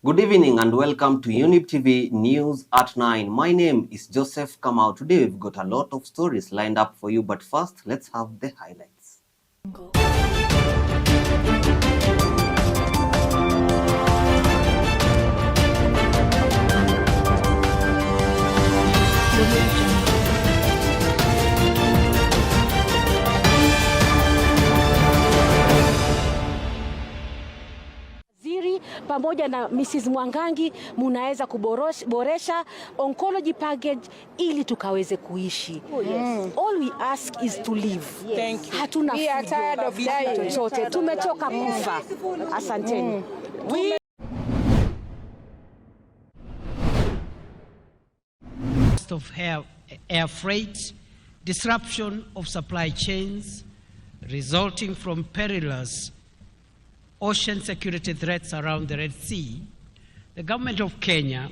Good evening and welcome to Younib TV News at 9. My name is Joseph Kamau. Today we've got a lot of stories lined up for you, but first let's have the highlights. Pamoja na Mrs. Mwangangi munaweza kuboresha oncology package ili tukaweze kuishi. All we ask is to live. Hatuna chochote, tumechoka kufa. Asanteni. Cost of air freight, disruption of supply chains resulting from perilous ocean security threats around the Red Sea, the government of Kenya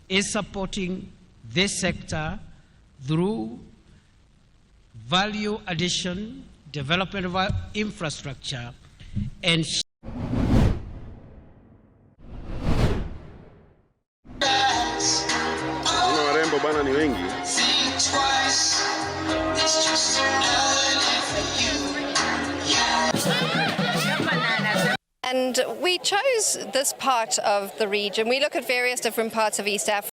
is supporting this sector through value addition, development of infrastructure, and warembo bana ni wengi. And we chose this part of the region. We look at various different parts of East Africa.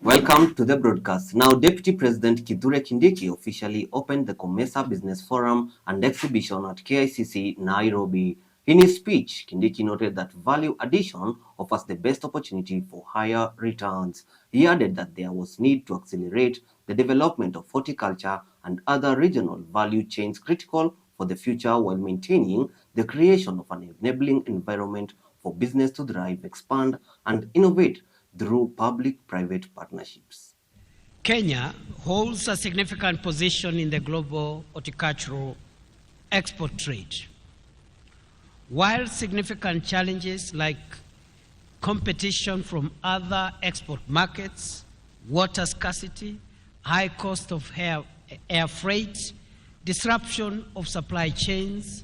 Welcome to the broadcast. Now, Deputy President Kithure Kindiki officially opened the COMESA Business Forum and Exhibition at KICC, Nairobi. In his speech, Kindiki noted that value addition offers the best opportunity for higher returns. He added that there was need to accelerate the development of horticulture and other regional value chains critical for the future while maintaining the creation of an enabling environment for business to thrive, expand, and innovate through public-private partnerships. Kenya holds a significant position in the global horticultural export trade. While significant challenges like competition from other export markets, water scarcity, high cost of air freight, disruption of supply chains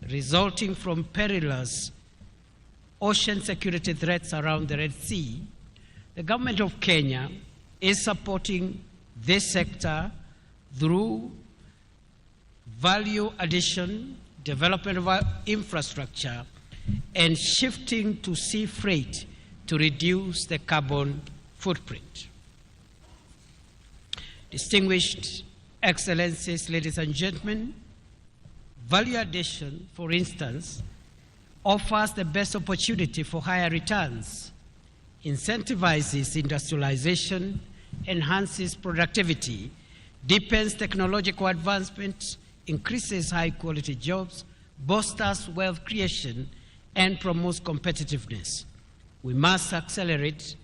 resulting from perilous ocean security threats around the Red Sea, the government of Kenya is supporting this sector through value addition, development of infrastructure, and shifting to sea freight to reduce the carbon footprint. Distinguished Excellencies, ladies and gentlemen, value addition, for instance, offers the best opportunity for higher returns, incentivizes industrialization, enhances productivity, deepens technological advancement, increases high-quality jobs, bolsters wealth creation, and promotes competitiveness. We must accelerate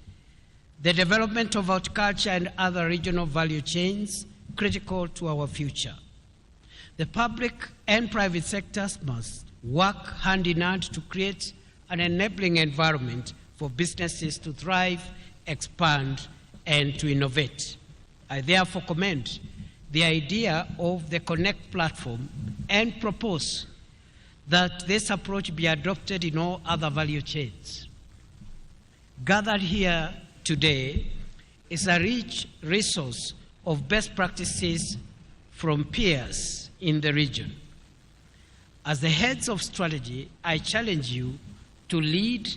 the development of horticulture and other regional value chains critical to our future. The public and private sectors must work hand in hand to create an enabling environment for businesses to thrive, expand, and to innovate. I therefore commend the idea of the Connect platform and propose that this approach be adopted in all other value chains. Gathered here today is a rich resource of best practices from peers in the region. As the heads of strategy, I challenge you to lead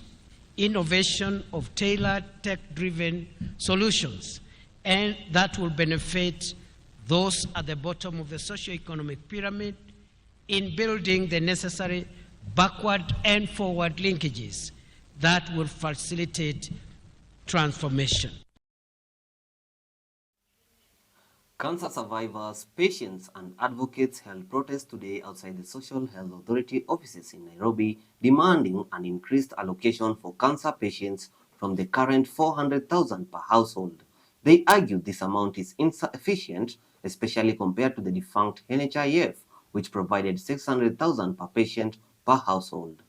innovation of tailored tech-driven solutions, and that will benefit those at the bottom of the socioeconomic pyramid in building the necessary backward and forward linkages that will facilitate transformation. Cancer survivors, patients, and advocates held protests today outside the Social Health Authority offices in Nairobi, demanding an increased allocation for cancer patients from the current 400,000 per household. They argued this amount is insufficient, especially compared to the defunct NHIF, which provided 600,000 per patient per household.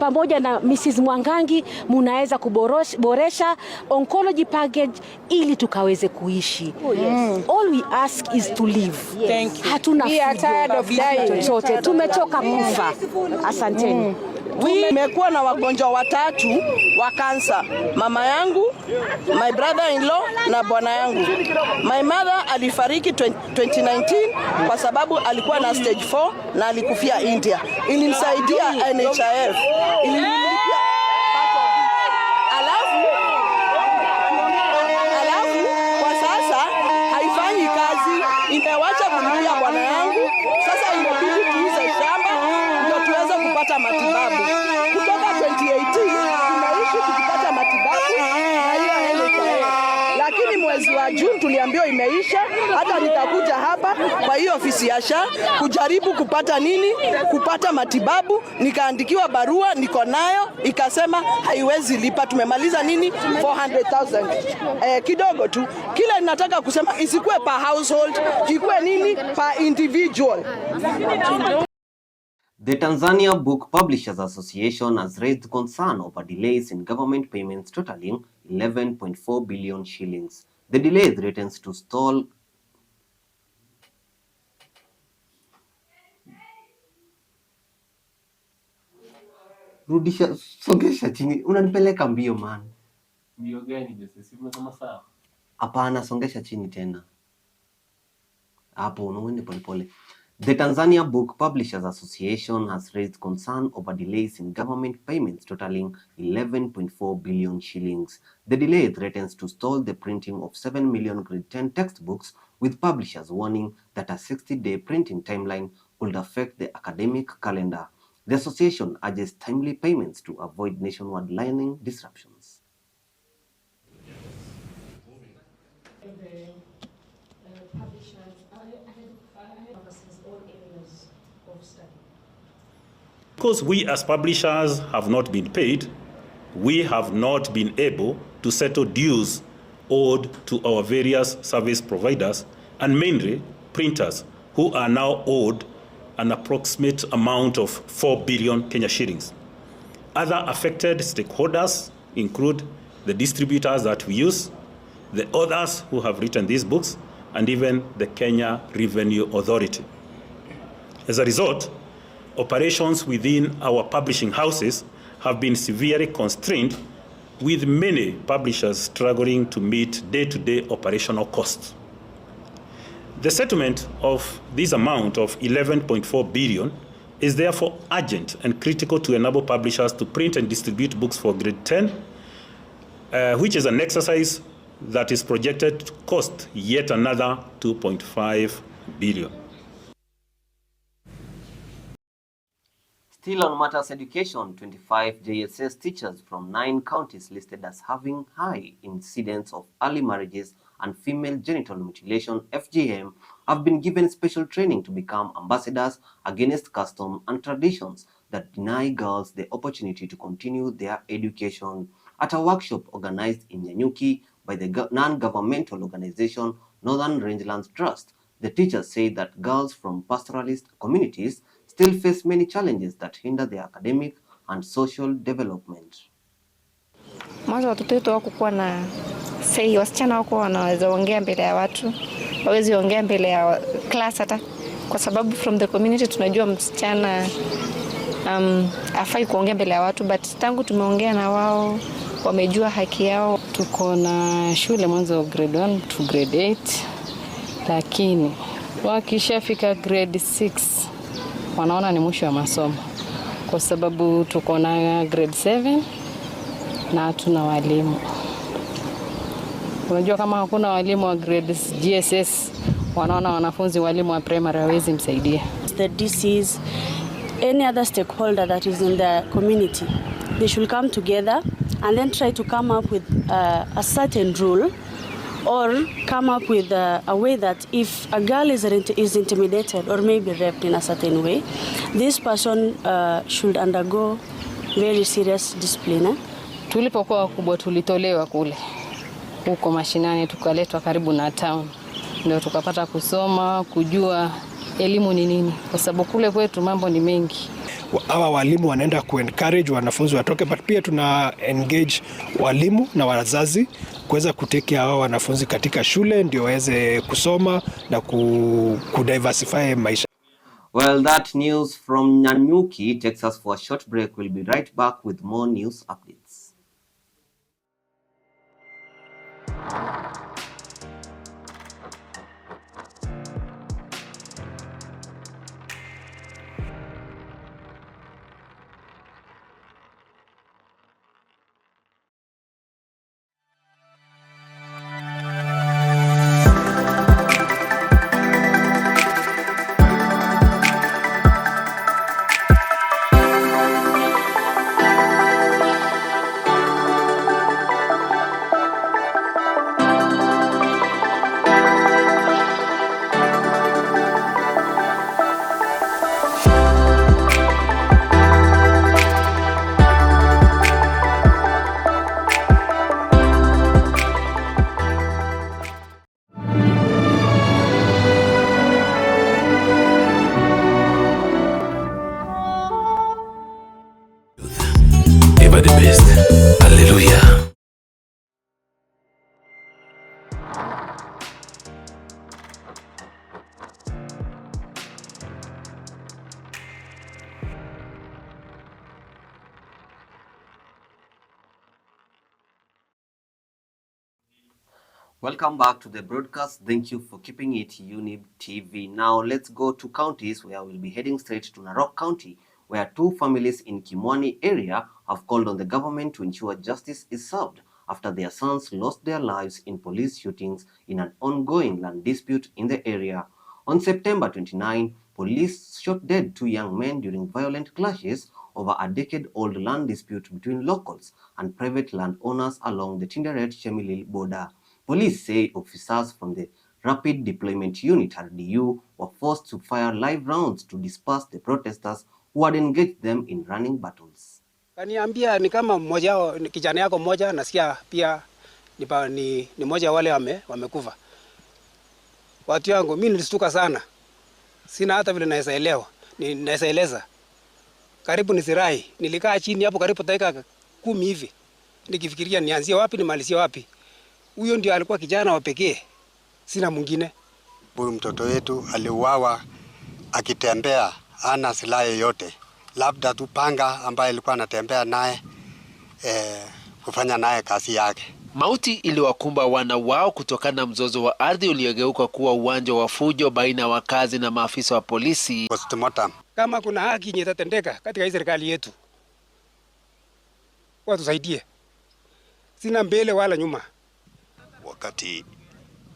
Pamoja na Mrs. Mwangangi munaweza kuboresha oncology package ili tukaweze kuishi. All we ask is to live. Hatuna chochote, tumechoka kufa. Asanteni. Tumekuwa na wagonjwa watatu wa kansa. Mama yangu, my brother-in-law na bwana yangu. My mother alifariki 2019 kwa sababu alikuwa na stage 4 na alikufia India. Ilimsaidia NHIF. Alafu kwa sasa haifanyi kazi, imewacha kulipia bwana yangu. Sasa inabidi tuuze shamba ndio tuweze kupata matibabu. Kutoka 2018 tunaishi tukipata matibabu na hiyo NHIF. Lakini mwezi wa Juni tuliambiwa imeisha, hata nitakuja hapa kwa hiyo ofisi ya SHA kujaribu kupata matibabu, nikaandikiwa barua niko nayo ikasema haiwezi lipa. Tumemaliza 400,000. Kidogo tu. Kile ninataka kusema isikuwe per household, ikuwe per individual. The Tanzania Book Publishers Association has raised concern over delays in government payments totaling 11.4 billion shillings. The delay threatens to stall Rudisha, songesha chini. Unanipeleka mbio man. Mbio gani basi? Umesema sawa. Hapana, songesha chini tena. Hapo unaende polepole. The Tanzania Book Publishers Association has raised concern over delays in government payments totaling 11.4 billion shillings. The delay threatens to stall the printing of 7 million grade 10 textbooks, with publishers warning that a 60-day printing timeline could affect the academic calendar. The association urges timely payments to avoid nationwide learning disruptions. Because we as publishers have not been paid, we have not been able to settle dues owed to our various service providers and mainly printers, who are now owed an approximate amount of 4 billion Kenya shillings. Other affected stakeholders include the distributors that we use, the authors who have written these books, and even the Kenya Revenue Authority. As a result, operations within our publishing houses have been severely constrained, with many publishers struggling to meet day-to-day operational costs. The settlement of this amount of 11.4 billion is therefore urgent and critical to enable publishers to print and distribute books for grade 10, which is an exercise that is projected to cost yet another 2.5 billion. Still on matters education, 25 JSS teachers from 9 counties listed as having high incidence of early marriages and female genital mutilation (FGM) have been given special training to become ambassadors against customs and traditions that deny girls the opportunity to continue their education. At a workshop organized in Nyanyuki by the non-governmental organization Northern Rangelands Trust, the teachers say that girls from pastoralist communities still face many challenges that hinder their academic and social development. Mwanzo watoto wetu hawakuwa na say, wasichana wako wanaweza ongea mbele ya watu, hawezi ongea mbele ya class hata, kwa sababu from the community tunajua msichana afai kuongea mbele ya watu, but tangu tumeongea na wao wamejua haki yao. Tuko na shule mwanzo grade 1 to grade 8, lakini wakishafika grade 6 wanaona ni mwisho wa masomo, kwa sababu tuko na grade 7 na hatuna walimu. Unajua kama hakuna walimu wa grade GSS, wanaona wanafunzi walimu wa primary hawezi msaidia. The disease any other stakeholder that is in the community, they should come together and then try to come up with a certain rule, or come up with a way that if a girl is intimidated or maybe raped in a certain way, this person should undergo very serious discipline. Tulipokuwa wakubwa tulitolewa kule huko mashinani, tukaletwa karibu na town, ndio tukapata kusoma, kujua elimu ni nini, kwa sababu kule kwetu mambo ni mengi. Hawa walimu wanaenda ku-encourage wanafunzi watoke, but pia tuna engage walimu na wazazi kuweza kutekea hawa wanafunzi katika shule ndio waweze kusoma na ku-diversify maisha. Well, that news from Nanyuki takes us for a short break. We'll be right back with more news updates. Ever the best. Hallelujah. Welcome back to the broadcast. Thank you for keeping it Younib TV. Now let's go to counties where we'll be heading straight to Narok County, where two families in Kimwani area have called on the government to ensure justice is served after their sons lost their lives in police shootings in an ongoing land dispute in the area. On September 29, police shot dead two young men during violent clashes over a decade-old land dispute between locals and private landowners along the Tinderet-Shemilil border. Police say officers from the Rapid Deployment Unit RDU were forced to fire live rounds to disperse the protesters who had engaged them in running battles. Kaniambia ni kama mmoja wao kijana yako mmoja, nasikia pia ni mmoja wale wamekufa. Watu wangu mimi nilistuka sana. Sina hata vile naweza eleza. Karibu nisirai. Nilikaa chini hapo karibu dakika 10 hivi. Nikifikiria nianzie wapi nimalizie wapi. Huyo ndio alikuwa kijana wa pekee. Sina mwingine. Huyu mtoto wetu aliuawa akitembea, hana silaha yoyote. Labda tu panga ambaye alikuwa anatembea naye kufanya naye kazi yake. Mauti iliwakumba wana wao kutokana na mzozo wa ardhi uliogeuka kuwa uwanja wa fujo baina ya wakazi na maafisa wa polisi. Kama kuna haki yenye itatendeka katika hii serikali yetu, watusaidie. Sina mbele wala nyuma. Wakati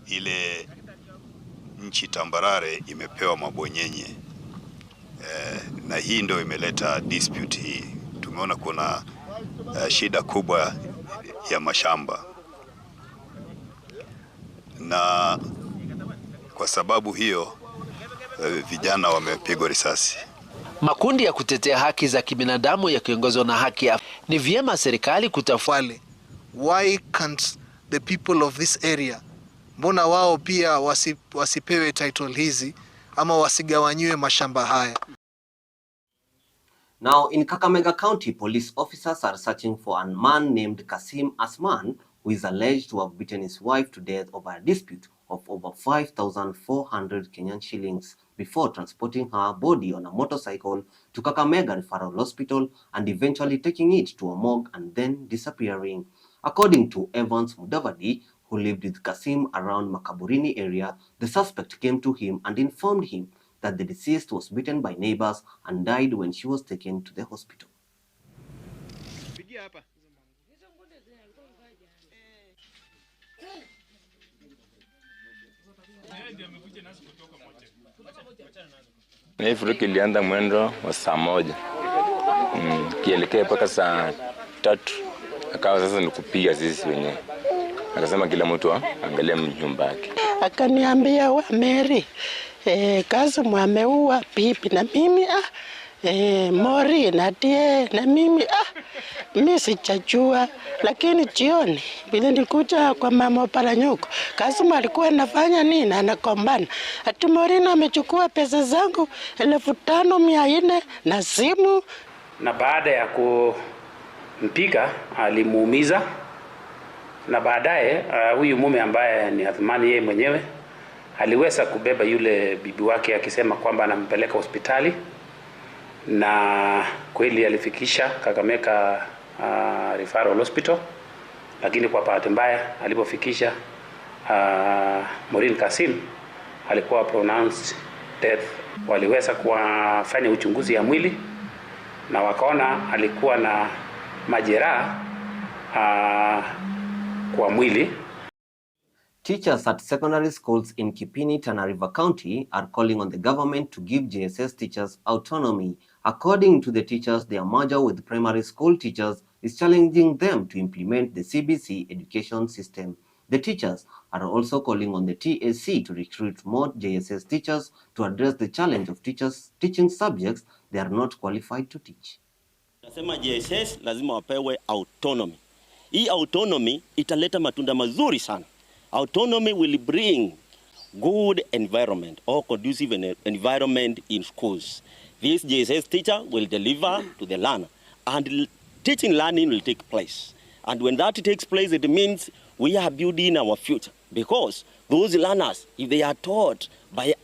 ile nchi tambarare imepewa mabonyenye, na hii ndio imeleta dispute hii. Tumeona kuna shida kubwa ya mashamba, na kwa sababu hiyo vijana wamepigwa risasi. Makundi ya kutetea haki za kibinadamu yakiongozwa na Haki ya ni vyema serikali kutafwali. Why can't the people of this area, mbona wao pia wasipewe title hizi ama wasigawanyiwe mashamba haya? Now in Kakamega County, police officers are searching for a man named Kasim Asman, who is alleged to have beaten his wife to death over a dispute of over 5,400 Kenyan shillings before transporting her body on a motorcycle to Kakamega Referral Hospital and eventually taking it to a morgue and then disappearing. According to Evans Mudavadi, who lived with Kasim around Makaburini area, the suspect came to him and informed him that the deceased was beaten by neighbors and died when she was taken to the hospital. Na hii furuki ilianza mwendo wa saa 1. Kielekea mpaka saa 3. Akawa sasa ni kupiga sisi wenyewe. Akasema kila mtu angalie nyumba yake. Akaniambia wa Mary, kazi mwameua pipi na mimi Mori na tie na mimi mimi sijajua, lakini jioni bila nilikuja kwa mama Paranyuko, Kasuma alikuwa anafanya nini, anakombana ati Mori amechukua pesa zangu 5,400 na simu. Na baada ya kumpiga alimuumiza, na baadaye huyu mume ambaye ni Athmani yeye mwenyewe aliweza kubeba yule bibi wake akisema kwamba anampeleka hospitali, na kweli alifikisha Kakamega Referral Hospital, lakini kwa bahati mbaya alipofikisha Maureen Kasim alikuwa pronounced death. Waliweza kufanya uchunguzi ya mwili na wakaona alikuwa na majeraha kwa mwili. Teachers at secondary schools in Kipini, Tana River County are calling on the government to give JSS teachers autonomy. According to the teachers, their merger with primary school teachers is challenging them to implement the CBC education system. The teachers are also calling on the TAC to recruit more JSS teachers to address the challenge of teachers teaching subjects they are not qualified to teach. Nasema JSS lazima wapewe autonomy. Hii autonomy italeta matunda mazuri sana. Autonomy will bring good environment or conducive environment in schools. This JSS teacher will deliver to the learner, and teaching learning will take place. And when that takes place, it means we are building our future, because those learners, if they are taught by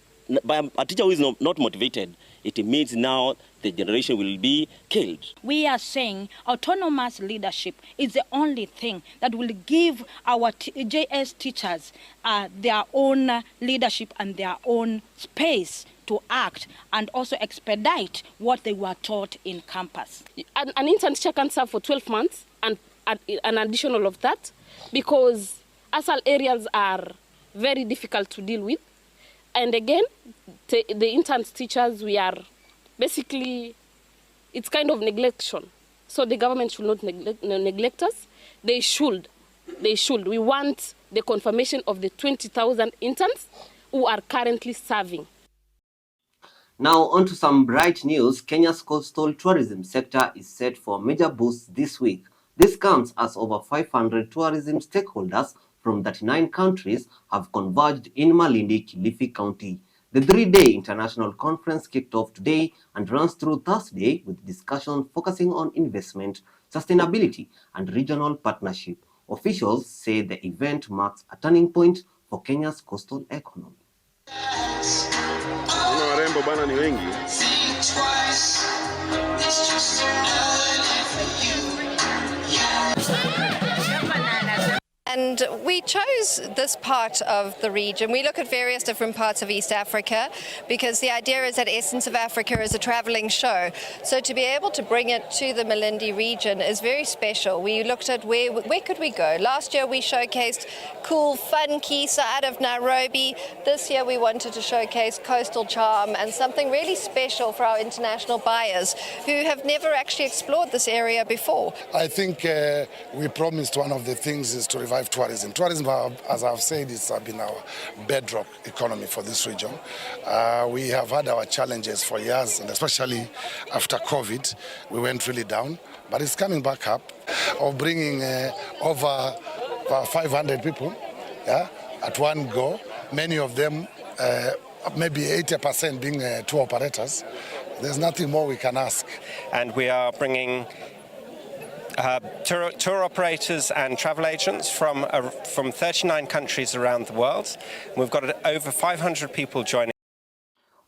a teacher who is not motivated, it means now the generation will be killed. We are saying autonomous leadership is the only thing that will give our JS teachers their own leadership and their own space to act and also expedite what they were taught in campus. An intern teacher can serve for 12 months and an additional of that, because ASAL areas are very difficult to deal with. And again, the intern teachers, we are basically, it's kind of neglection. So the government should not neglect us. They should. We want the confirmation of the 20,000 interns who are currently serving. Now on to some bright news. Kenya's coastal tourism sector is set for a major boost this week. This comes as over 500 tourism stakeholders from 39 countries have converged in Malindi, Kilifi County. The 3-day international conference kicked off today and runs through Thursday with discussion focusing on investment, sustainability, and regional partnership. Officials say the event marks a turning point for Kenya's coastal economy. Warembo bana ni wengi. And we chose this part of the region. We look at various different parts of East Africa because the idea is that Essence of Africa is a traveling show. So to be able to bring it to the Malindi region is very special. We looked at where could we go. Last year we showcased cool, fun Kisa out of Nairobi. This year we wanted to showcase coastal charm and something really special for our international buyers who have never actually explored this area before. I think we promised one of the things is to revive tourism. Tourism, as I've said, has been our bedrock economy for this region. We have had our challenges for years, and especially after COVID, we went really down. But it's coming back up, of bringing over 500 people at one go. Many of them, maybe 80% being tour operators. There's nothing more we can ask. And we are bringing tour operators and travel agents from 39 countries around the world. We've got over 500 people joining.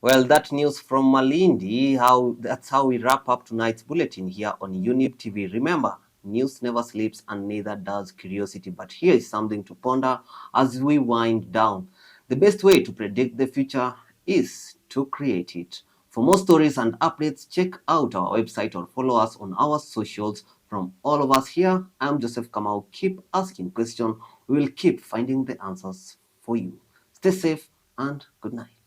Well, that news from Malindi, that's how we wrap up tonight's bulletin here on Younib TV. Remember, news never sleeps and neither does curiosity. But here is something to ponder as we wind down. The best way to predict the future is to create it. For more stories and updates, check out our website or follow us on our socials. From all of us here, I'm Joseph Kamau. Keep asking questions. We will keep finding the answers for you. Stay safe and good night.